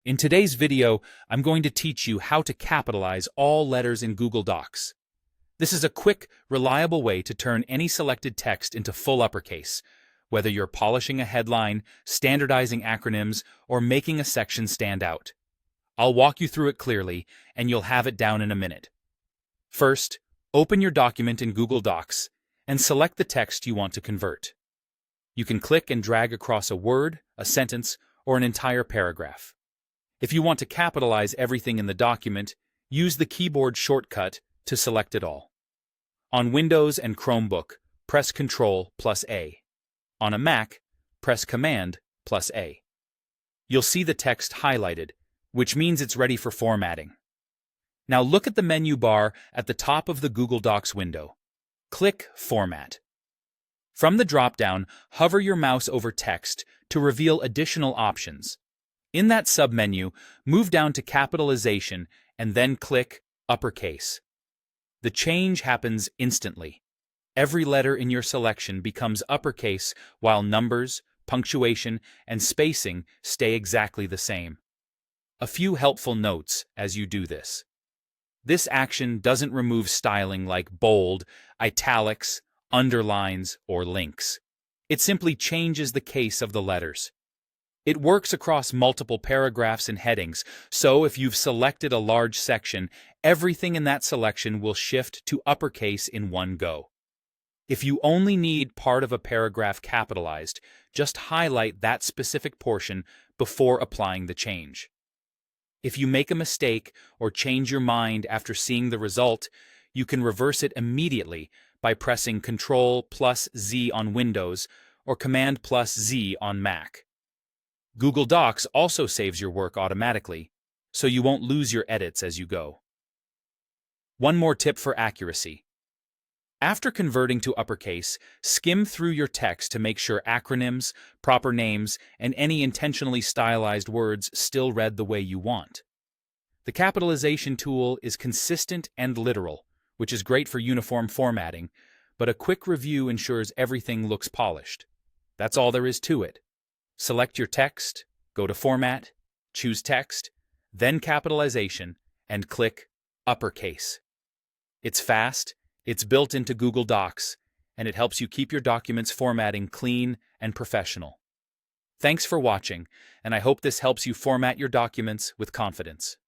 In today's video, I'm going to teach you how to capitalize all letters in Google Docs. This is a quick, reliable way to turn any selected text into full uppercase, whether you're polishing a headline, standardizing acronyms, or making a section stand out. I'll walk you through it clearly, and you'll have it down in a minute. First, open your document in Google Docs and select the text you want to convert. You can click and drag across a word, a sentence, or an entire paragraph. If you want to capitalize everything in the document, use the keyboard shortcut to select it all. On Windows and Chromebook, press Ctrl+A. On a Mac, press Command+A. You'll see the text highlighted, which means it's ready for formatting. Now look at the menu bar at the top of the Google Docs window. Click Format. From the drop-down, hover your mouse over text to reveal additional options. In that submenu, move down to Capitalization and then click Uppercase. The change happens instantly. Every letter in your selection becomes uppercase while numbers, punctuation, and spacing stay exactly the same. A few helpful notes as you do this. This action doesn't remove styling like bold, italics, underlines, or links. It simply changes the case of the letters. It works across multiple paragraphs and headings, so if you've selected a large section, everything in that selection will shift to uppercase in one go. If you only need part of a paragraph capitalized, just highlight that specific portion before applying the change. If you make a mistake or change your mind after seeing the result, you can reverse it immediately by pressing Ctrl+Z on Windows or Command+Z on Mac. Google Docs also saves your work automatically, so you won't lose your edits as you go. One more tip for accuracy. After converting to uppercase, skim through your text to make sure acronyms, proper names, and any intentionally stylized words still read the way you want. The capitalization tool is consistent and literal, which is great for uniform formatting, but a quick review ensures everything looks polished. That's all there is to it. Select your text, go to Format, choose Text, then Capitalization, and click Uppercase. It's fast, it's built into Google Docs, and it helps you keep your documents formatting clean and professional. Thanks for watching, and I hope this helps you format your documents with confidence.